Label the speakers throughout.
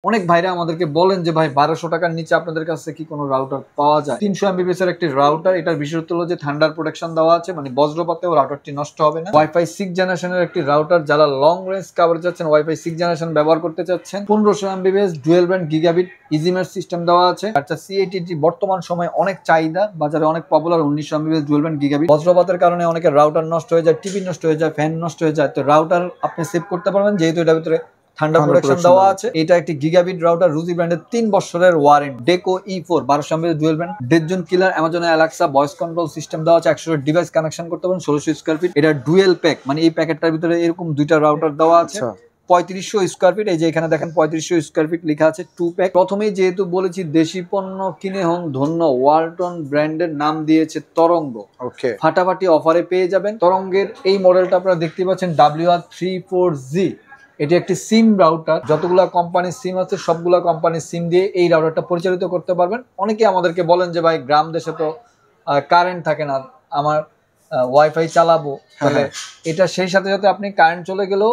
Speaker 1: অনেক ভাইরা আমাদেরকে বলেন যে ভাই 1200 টাকার নিচে আপনাদের কাছে কি কোনো রাউটার পাওয়া যায়। 300 এমবিপিএস এর একটি রাউটার, এটার বিশেষত্ব হলো যে থান্ডার প্রোটেকশন দেওয়া আছে, মানে বজ্রপাতেও রাউটারটি নষ্ট হবে না। ওয়াইফাই 6 জেনারেশনের একটি রাউটার, যারা লং রেঞ্জ কভারেজ চাচ্ছেন, ওয়াইফাই 6 জেনারেশন ব্যবহার করতে চাচ্ছেন। 1500 Mbps dual band gigabit easy mesh system দেওয়া আছে। আচ্ছা, C80 বর্তমান সময়ে অনেক চাহিদা, বাজারে অনেক popular. 1900 Mbps dual band gigabit. বজ্রপাতের কারণে অনেকের রাউটার নষ্ট হয়ে যায়, টিভি নষ্ট হয়ে যায়, ফ্যান নষ্ট হয়ে যায়, তো রাউটার আপনি সেভ করতে পারবেন যেহেতু এটার ভিতরে ঠান্ডা প্রোটেকশন দেওয়া আছে। এটা একটি গিগাবিট রাউটার, রুজি ব্র্যান্ডের 3 বছরের warranty. Deco E4 1200 Mbps dual band dead zone killer, Amazon Alexa voice control system দেওয়া আছে। 100 ডিভাইস কানেকশন করতে পারেন, 1600 স্কয়ার ফিট। এটা ডুয়েল প্যাক, মানে এই প্যাকেটটার ভিতরে এরকম দুইটা রাউটার দেওয়া আছে। 3500 স্কয়ার ফিট, এই যে এখানে দেখেন 3500 স্কয়ার ফিট লেখা আছে, 2 প্যাক। প্রথমেই যেহেতু বলেছি দেশি পণ্য কিনে হন ধন্য, ওয়ালটন ব্র্যান্ডের নাম দিয়েছে তরঙ্গ। ওকে, ফাটাফাটি অফারে পেয়ে যাবেন। তরঙ্গের এই মডেলটা আপনারা দেখতে পাচ্ছেন WR34G। এটি একটি সিম রাউটার, যতগুলা কোম্পানির সিম আছে সবগুলা কোম্পানির সিম দিয়ে এই রাউটারটা পরিচালিত করতে পারবেন। অনেকে আমাদেরকে বলেন যে ভাই গ্রাম দেশে তো কারেন্ট থাকে না, আমার ওয়াইফাই চালাবো, তাহলে এটা সেই সাথে সাথে আপনি কারেন্ট চলে গেলেও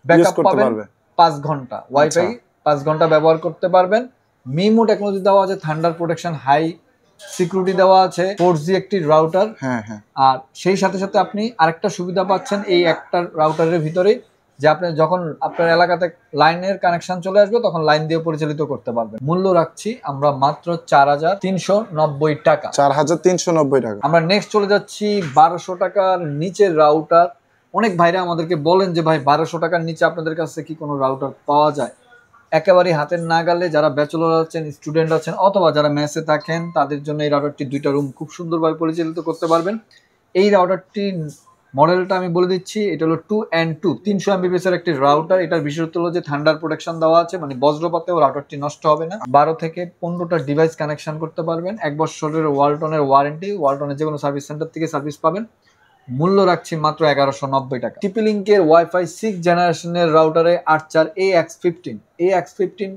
Speaker 1: ব্যাকআপ পাবেন 5 ঘন্টা। ওয়াইফাই 5 ঘন্টা ব্যবহার করতে পারবেন। মিমো টেকনোলজি দেওয়া আছে, থান্ডার প্রোটেকশন, হাই সিকিউরিটি দেওয়া আছে, 4G একটি রাউটার। আর সেই সাথে সাথে আপনি আরেকটা সুবিধা পাচ্ছেন এই একটা রাউটারের ভিতরে, যে আপনি যখন আপনার এলাকাতে লাইনের কানেকশন চলে আসবে তখন লাইন দিয়ে পরিচালিত করতে পারবেন। মূল্য রাখছি আমরা মাত্র 4390 টাকা। 4390 টাকা। আমরা নেক্সট চলে যাচ্ছি 1200 টাকার নিচের রাউটার। অনেক ভাইরা আমাদেরকে বলেন যে ভাই 1200 টাকার নিচে আপনাদের কাছে কি কোনো রাউটার পাওয়া যায়। একেবারে হাতের নাগালে, যারা ব্যাচেলর আছেন, স্টুডেন্ট আছেন, অথবা যারা মেসে থাকেন, তাদের জন্য এই রাউটারটি 2টা রুম খুব সুন্দরভাবে পরিচালিত করতে পারবেন। এই রাউটারটি মডেলটা আমি বলে দিচ্ছি, এটা হলো 2N2 300 এমবিপিএস এর একটি রাউটার। এটার বিশেষত্ব হলো যে থান্ডার প্রোটেকশন দেওয়া আছে, মানে বজ্রপাতেও রাউটারটি নষ্ট হবে না। 12 থেকে 15টা ডিভাইস কানেকশন করতে পারবেন। 1 বছরের ওয়ালটনের ওয়ারেন্টি, ওয়ালটনের যে কোনো সার্ভিস সেন্টার থেকে সার্ভিস পাবেন। মূল্য রাখছি মাত্র 1190 টাকা। টিপি লিঙ্কের ওয়াইফাই 6 জেনারেশনের রাউটারে 84AX15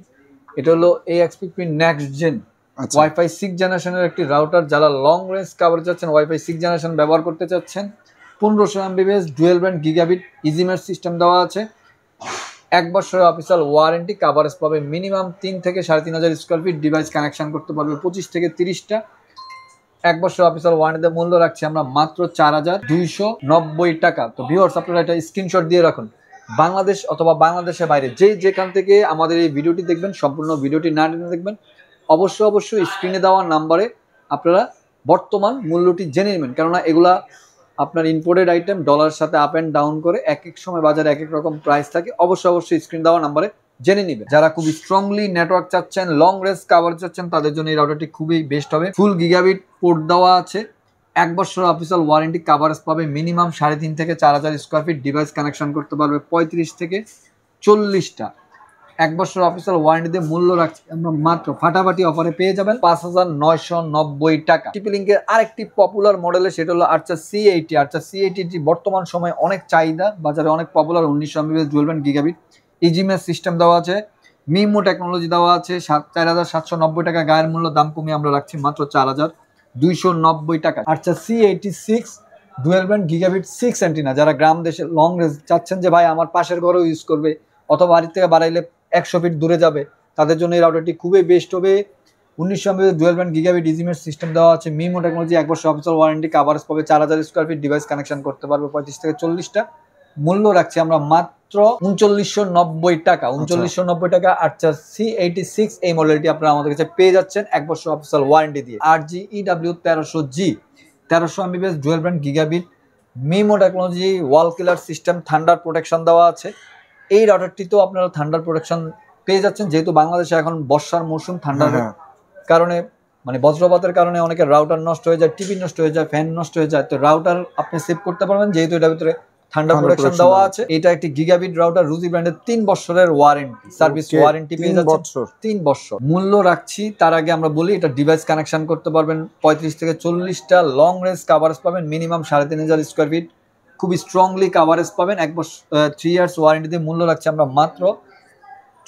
Speaker 1: এটা হলো AX15 নেক্সট জেন ওয়াইফাই 6 জেনারেশনের একটি রাউটার। যারা লং রেঞ্জ কভারেজ চাচ্ছেন, ওয়াইফাই 6 জেনারেশন ব্যবহার করতে চাচ্ছেন, 1500 Mbps dual band gigabit easy mesh system দেওয়া আছে। 1 বছরের অফিসিয়াল ওয়ারেন্টি, কভারেজ পাবে মিনিমাম 3 থেকে 3500 স্কয়ার ফিট। ডিভাইস কানেকশন করতে পারবে 25 থেকে 30টা। 1 বছর অফিসিয়াল ওয়ারেন্টিতে মূল্য রাখছি আমরা মাত্র 4290 টাকা। তো ভিউয়ার্স, আপনারা এটা স্ক্রিনশট দিয়ে রাখুন। বাংলাদেশ অথবা বাংলাদেশের বাইরে যেখান থেকে আমাদের এই ভিডিওটি দেখবেন, সম্পূর্ণ ভিডিওটি না দেখবেন, অবশ্যই স্ক্রিনে দেওয়া নাম্বারে আপনারা বর্তমান মূল্যটি জেনে নেবেন। কেননা এগুলা আপনার ইম্পোর্টেড আইটেম, ডলারের সাথে আপ অ্যান্ড ডাউন করে এক এক সময় বাজারে এক এক রকম প্রাইস থাকে। অবশ্যই স্ক্রিন দেওয়া নাম্বারে জেনে নিবেন। যারা খুব স্ট্রংলি নেটওয়ার্ক চাচ্ছেন, লং রেঞ্জ কভারেজ চাচ্ছেন, তাদের জন্য এই রাউটারটি খুবই বেস্ট হবে। ফুল গিগাবিট পোর্ট দেওয়া আছে। 1 বছর অফিসিয়াল ওয়ারেন্টি, কভারেজ পাবে মিনিমাম 3500 থেকে 4000 স্কয়ার ফিট। ডিভাইস কানেকশন করতে পারবে 35 থেকে 40টা। 1 বছর অফিসিয়াল ওয়ারেন্টিতে মূল্য রাখছি আমরা মাত্র ফাটাফাটি অফারে পেয়ে যাবেন 5990 টাকা। টিপি লিঙ্কের আরেকটি পপুলার মডেলে, সেটা হলো আর্চার C80। আর্চার C80 বর্তমান সময়ে অনেক চাহিদা, বাজারে অনেক popular. 1900 Mbps dual band gigabit easy mesh system দেওয়া আছে, মিমো টেকনোলজি দেওয়া আছে। 4790 টাকা গায়ের মূল্য, দাম কমিয়ে আমরা রাখছি মাত্র 4290 টাকা। আর্চার C86 dual band gigabit 6 antenna. যারা গ্রাম দেশে লং রেঞ্জ চাচ্ছেন যে ভাই আমার পাশের ঘরেও ইউজ করবে, অথবা বাড়ির থেকে বাড়াইলে 100 ফিট দূরে যাবে, তাদের জন্য এই রাউটারটি খুবই বেস্ট হবে। 1900 Mbps dual band gigabit easy mesh system দেওয়া আছে, মিমো টেকনোলজি। 1 বছর অফিসিয়াল ওয়ারেন্টি, কভারেজ পাবে 4000 স্কয়ার ফিট। ডিভাইস কানেকশন করতে পারবে 35 থেকে 40টা। মূল্য রাখছি আমরা মাত্র 3990 টাকা। 3990 টাকা আর্চার C86 এই মডেলটি আপনারা আমাদের কাছে পেয়ে যাচ্ছেন 1 বছর অফিসিয়াল ওয়ারেন্টি দিয়ে। RGEW1300G 1300 Mbps dual band gigabit MIMO technology, wall killer system, thunder protection দেওয়া আছে। এই রাউটারটিতেও আপনারা থান্ডার প্রোটেকশন পেয়ে যাচ্ছেন, যেহেতু বাংলাদেশে এখন বর্ষার মৌসুম, ঠান্ডার কারণে মানে বজ্রপাতের কারণে অনেকের রাউটার নষ্ট হয়ে যায়, টিভি নষ্ট হয়ে যায়, ফ্যান নষ্ট হয়ে যায়, তো রাউটার আপনি সেভ করতে পারবেন যেহেতু এটার ভিতরে ঠান্ডা প্রোটেকশন দেওয়া আছে। এটা একটি গিগাবিট রাউটার, রুজি ব্র্যান্ডের 3 বছরের ওয়ারেন্টি, সার্ভিস ওয়ারেন্টি পেয়ে যাচ্ছেন 3 বছর। মূল্য রাখছি, তার আগে আমরা বলি এটা ডিভাইস কানেকশন করতে পারবেন 35 থেকে 40টা। লং রেঞ্জ কভারেজ পাবেন মিনিমাম 3500 স্কয়ার ফিট। খুব স্ট্রংলি কভারেজ পাবেন। 1 বছর 3 ইয়ার্স ওয়ারেন্টিতে মূল্য রাখছি আমরা মাত্র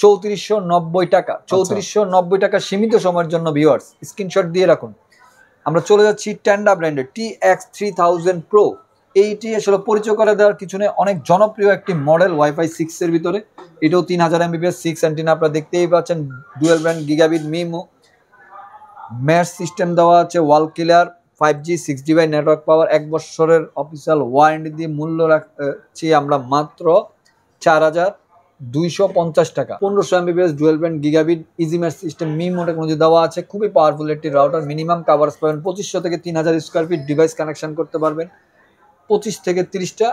Speaker 1: 3490 টাকা। 3490 টাকা সীমিত সময়ের জন্য ভিউয়ার্স, স্ক্রিনশট দিয়ে রাখুন। আমরা চলে যাচ্ছি টেন্ডা ব্র্যান্ডের TX3000 Pro। এইটি আসলে পরিচয় করে দেওয়ার কিছু নেই, অনেক জনপ্রিয় একটি মডেল ওয়াইফাই 6 এর ভিতরে। এটাও 3000 Mbps 6 অ্যান্টেনা আপনারা দেখতেই পাচ্ছেন, dual band gigabit MIMO mesh system দেওয়া আছে, ওয়াল ক্লিয়ার 5G 6GB নেটওয়ার্ক পাওয়ার, 1 বছরের অফিসিয়াল ওয়ারেন্টি দিয়ে মূল্য রাখছি আমরা মাত্র 4250 টাকা। 1500 Mbps dual band gigabit easy mesh system MIMO technology দেওয়া আছে, খুবই পাওয়ারফুল একটি রাউটার। মিনিমাম কাভারেজ পাবেন 2500 থেকে 3000 স্কোয়ার ফিট, ডিভাইস কানেকশন করতে পারবেন 25 থেকে 30টা।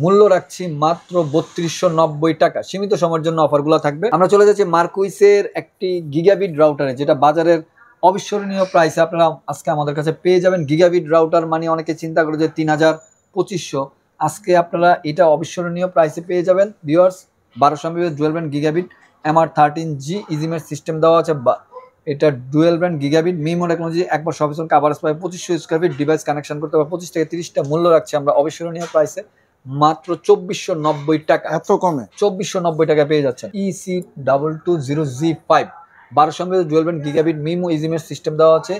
Speaker 1: মূল্য রাখছি মাত্র 3290 টাকা। সীমিত সময়ের জন্য অফারগুলো থাকবে। আমরা চলে যাচ্ছি মার্কুইসের একটি গিগাবিট রাউটারে, যেটা বাজারের অবিস্মরণীয় প্রাইসে আপনারা আজকে আমাদের কাছে পেয়ে যাবেন। গিগাবিট রাউটার মানে অনেকে চিন্তা করে যে 3200, আজকে আপনারা এটা অবিস্মরণীয় প্রাইসে পেয়ে যাবেন viewers. 1200 Mbps dual band gigabit MR13G easy mesh system দেওয়া আছে, এটা dual band gigabit MIMO technology, 1 বছর অফিসিয়াল কাভারেজ পাবে, 2500 স্কোয়ার ফিট, ডিভাইস কানেকশন করতে পারবে 25 থেকে 30টা। মূল্য রাখছি আমরা অবিস্মরণীয় প্রাইসে মাত্র 2490 টাকা।
Speaker 2: এত কমে
Speaker 1: 2490 টাকা পেয়ে যাচ্ছেন। EC220G5 1200 Mbps dual band gigabit MIMO easy mesh system দেওয়া আছে,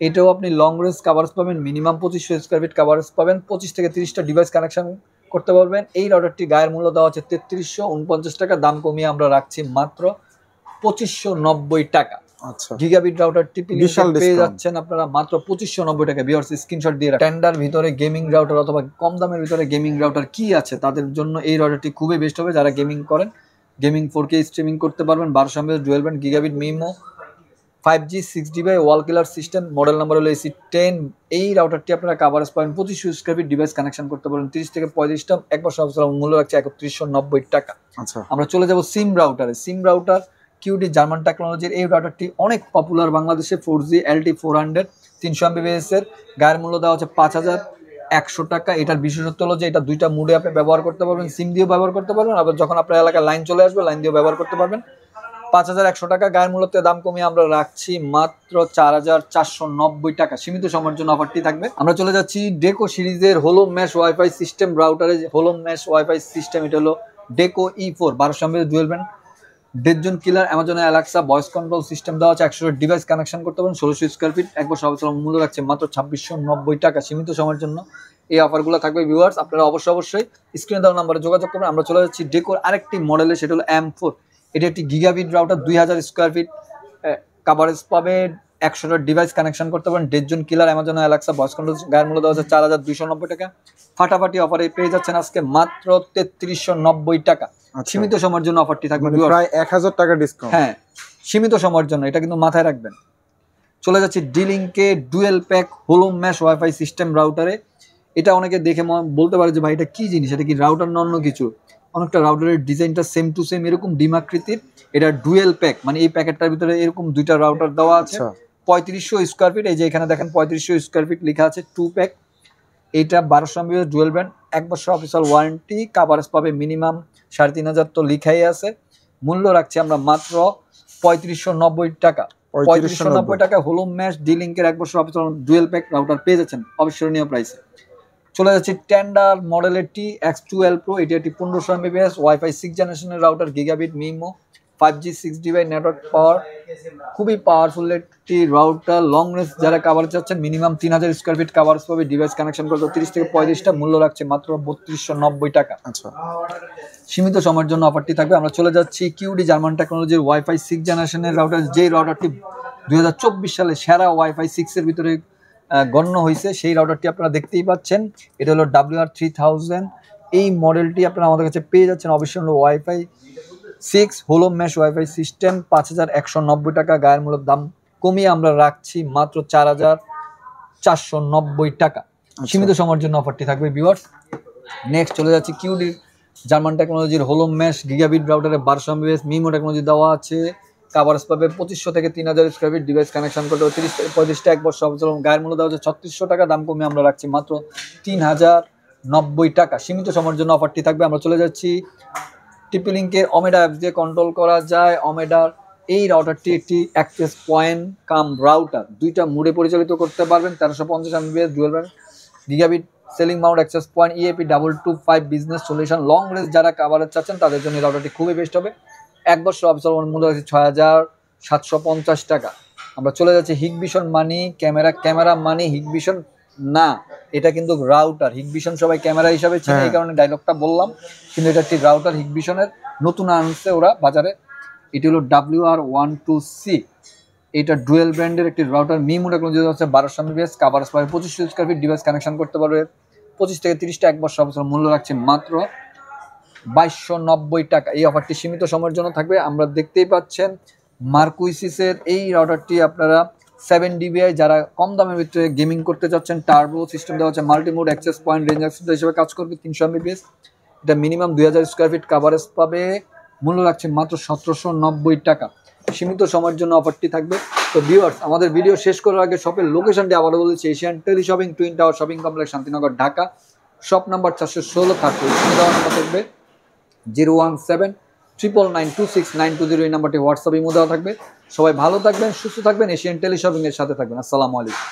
Speaker 1: এটাও আপনি লং রেঞ্জ কাভারেজ পাবেন, মিনিমাম 2500 স্কোয়ার ফিট কাভারেজ পাবেন, 25 থেকে 30টা ডিভাইস কানেকশন করতে পারবেন। এই রাউটারটি গায়ের মূল্য দেওয়া আছে 3349 টাকা, দাম কমিয়ে আমরা রাখছি মাত্র 2590 টাকা।
Speaker 2: আচ্ছা,
Speaker 1: গিগাবিট রাউটারটি পেয়ে যাচ্ছেন আপনারা মাত্র 2590 টাকা। ভিউয়ার্স স্ক্রিনশট দিয়ে টেন্ডার ভিতরে গেমিং রাউটার অথবা কম দামের ভিতরে গেমিং রাউটার কি আছে তাদের জন্য এই রাউটারটি খুবই বেস্ট হবে। যারা গেমিং করেন, গেমিং 4K স্ট্রিমিং করতে পারবেন। 1200 Mbps dual band gigabit MIMO 5G 6GB wall killer system, model number হলো AC10। এই রাউটারটি আপনারা কাভারেজ পাবেন 2500 স্কোয়ার ফিট, ডিভাইস কানেকশন করতে পারবেন 30 থেকে 35টা। 1 বছর অফিসিয়াল মূল্য রাখছে 3190 টাকা।
Speaker 2: আচ্ছা,
Speaker 1: আমরা চলে যাব সিম রাউটারে। সিম রাউটার কিউডি জার্মান টেকনোলজির এই রাউটারটি অনেক পপুলার বাংলাদেশে। 4G LT 400 300 Mbps এর, গায়ের মূল্য দেওয়া হচ্ছে 5100 টাকা। এটার বিশেষত্ব হলো যে এটা দুইটা মুডে আপনি ব্যবহার করতে পারবেন, সিম দিয়েও ব্যবহার করতে পারবেন, আবার যখন আপনার এলাকায় লাইন চলে আসবে লাইন দিয়েও ব্যবহার করতে পারবেন। 5100 টাকা গায়ের মূল্যতে, দাম কমিয়ে আমরা রাখছি মাত্র 4490 টাকা। সীমিত সময়ের জন্য অফারটি থাকবে। আমরা চলে যাচ্ছি ডেকো সিরিজের হোলো ম্যাশ ওয়াইফাই সিস্টেম রাউটারে। হোলো ম্যাশ ওয়াইফাই সিস্টেম, এটা হলো Deco E4 1200 Mbps dual band dead zone killer, Amazon Alexa voice control system দেওয়া আছে, 100 ডিভাইস কানেকশন করতে পারেন, 1600 স্কোয়ার ফিট, 1 বছর অফিসিয়াল মূল্য রাখছে মাত্র 2690 টাকা। সীমিত সময়ের জন্য এই অফারগুলো থাকবে ভিউয়ার্স, আপনারা অবশ্যই স্ক্রিনে দেওয়া নাম্বারে যোগাযোগ করবেন। আমরা চলে যাচ্ছি ডেকোর আরেকটি মডেলে, সেটা হলো M4। এটি একটি gigabit router, 2000 square feet coverage পাবে, 100টা ডিভাইস কানেকশন করতে পারেন, ডেডজন killer, Amazon Alexa voice control, গায়ের মূল্য দেওয়া হচ্ছে 4290 টাকা। ফাটাফাটি অফারে পেয়ে যাচ্ছেন আজকে মাত্র 3390 টাকা। সীমিত সময়ের জন্য অফারটি থাকবে,
Speaker 2: প্রায় 1000 টাকা ডিসকাউন্ট।
Speaker 1: হ্যাঁ, সীমিত সময়ের জন্য, এটা কিন্তু মাথায় রাখবেন। চলে যাচ্ছি ডিলিংকে ডুয়েল প্যাক হোলো ম্যাশ ওয়াইফাই সিস্টেম রাউটারে। এটা অনেকে দেখে বলতে পারে যে ভাই এটা কি জিনিস, এটা কি রাউটার না অন্য কিছু। অনেকটা রাউটারের ডিজাইনটা সেম টু সেম এরকম ডিমাকৃতির। এটা ডুয়েল প্যাক মানে এই প্যাকেটটার ভিতরে এরকম দুইটা রাউটার দেওয়া আছে, 3500 স্কোয়ার ফিট। এই যে এখানে দেখেন 3500 স্কোয়ার ফিট লেখা আছে, 2 প্যাক। এইটা 1200 Mbps ডুয়েল ব্যান্ড, 1 বছর অফিসিয়াল ওয়ারেন্টি, কাভারেজ পাবে মিনিমাম 3500 তো লিখাই আছে। মূল্য রাখছি আমরা মাত্র 3590 টাকা। 3590 টাকা হোলো ম্যাশ ডিলিংকের 1 বছর অফিসিয়াল ডুয়েল প্যাক রাউটার পেয়ে যাচ্ছেন অবিস্মরণীয় প্রাইসে। চলে যাচ্ছি টেন্ডার মডেলের TX12 Pro। এটি একটি 1500 Mbps ওয়াইফাই 6 জেনারেশনের router, gigabit MIMO 5G 6GB network power, খুবই পাওয়ারফুল একটি রাউটার। লং রেঞ্জ যারা কাভারেজ চাচ্ছেন, মিনিমাম 3000 স্কোয়ার ফিট কাভারেজ পাবে, ডিভাইস কানেকশন করতে 30 থেকে 35টা। মূল্য রাখছে মাত্র 3290 টাকা।
Speaker 2: আচ্ছা,
Speaker 1: সীমিত সময়ের জন্য অফারটি থাকবে। আমরা চলে যাচ্ছি কিউডি জার্মান টেকনোলজির ওয়াইফাই 6 জেনারেশনের রাউটার, যেই রাউটারটি 2024 সালে সেরা ওয়াইফাই 6 এর ভিতরে গণ্য হয়েছে, সেই রাউটারটি আপনারা দেখতেই পাচ্ছেন। এটা হলো WR3000। এই মডেলটি আপনারা আমাদের কাছে পেয়ে যাচ্ছেন অবিস্মরণীয় ওয়াইফাই 6 হোলো ম্যাশ ওয়াইফাই সিস্টেম, 5190 টাকা। গায়ের মূল্য দাম কমিয়ে আমরা রাখছি মাত্র 4490 টাকা। সীমিত সময়ের জন্য অফারটি থাকবে ভিউয়ার্স। নেক্সট চলে যাচ্ছি কিউডি জার্মান টেকনোলজির হোলো ম্যাশ গিগাবিট রাউটারে 1200 Mbps মিমো টেকনোলজি দেওয়া আছে, কাভারেজ পাবে 2500 থেকে 3000 স্কোয়ার ফিট, ডিভাইস কানেকশন করতে 30 থেকে 35টা। 1 বছর অফিসিয়াল, গায়ের মূল্য দেওয়া হচ্ছে 3600 টাকা, দাম কমিয়ে আমরা রাখছি মাত্র 3090 টাকা। সীমিত সময়ের জন্য অফারটি থাকবে। আমরা চলে যাচ্ছি টিপি-লিঙ্কের ওমেডা অ্যাপ দিয়ে কন্ট্রোল করা যায় ওমেডার এই রাউটারটি একটি অ্যাক্সেস পয়েন্ট কাম রাউটার, দুইটা মুডে পরিচালিত করতে পারবেন। 1350 Mbps dual band gigabit selling Mount access point, EAP225 business solution. Long range যারা কাভারেজ চাচ্ছেন তাদের জন্য এই রাউটারটি খুবই বেস্ট হবে। 1 বছর অফিসিয়াল মূল্য আছে 6750 টাকা। আমরা চলে যাচ্ছি হিগভিশন মানি ক্যামেরা মানি হিগভিশন না, এটা কিন্তু রাউটার। হিগভিশন সবাই ক্যামেরা হিসাবে চেনে, এই কারণে ডায়লগটা বললাম, কিন্তু এটা একটি রাউটার। হিগভিশনের নতুন আনছে ওরা বাজারে। এটি হলো WR12C। এটা ডুয়েল ব্র্যান্ডের একটি রাউটার। মি মোডে কোনো যেটা হচ্ছে 1200 Mbps, কাভারেজ পাবে 2500 স্কয়ার ফিট, ডিভাইস কানেকশন করতে পারবে 25 থেকে 30টা, 1 বছর মূল্য রাখছে মাত্র 2290 টাকা। এই অফারটি সীমিত সময়ের জন্য থাকবে। আমরা দেখতেই পাচ্ছেন মার্কুইসিসের এই রাউটারটি আপনারা 7 dBi, যারা কম দামের ভিতরে গেমিং করতে চাচ্ছেন, টার্বো সিস্টেম দেওয়া হচ্ছে, multimode access point, range access হিসেবে কাজ করবে, 300 Mbps। এটা মিনিমাম 2000 স্কয়ার ফিট কাভারেজ পাবে, মূল্য রাখছে মাত্র 1790 টাকা। সীমিত সময়ের জন্য অফারটি থাকবে। তো ভিউয়ার্স, আমাদের ভিডিও শেষ করার আগে শপের লোকেশনটি আবারও বলেছি, Asian tele shopping, twin tower shopping complex, Shantinagar, Dhaka. Shop number 416 থাকবে। দেওয়ার নাম্বার থাকবে 01799926920। এই নাম্বারটি হোয়াটসঅ্যাপ ইমো দেওয়া থাকবে। সবাই ভালো থাকবেন, সুস্থ থাকবেন, এশিয়ান টেলি শপিং এর সাথে থাকবেন। আসসালামু আলাইকুম।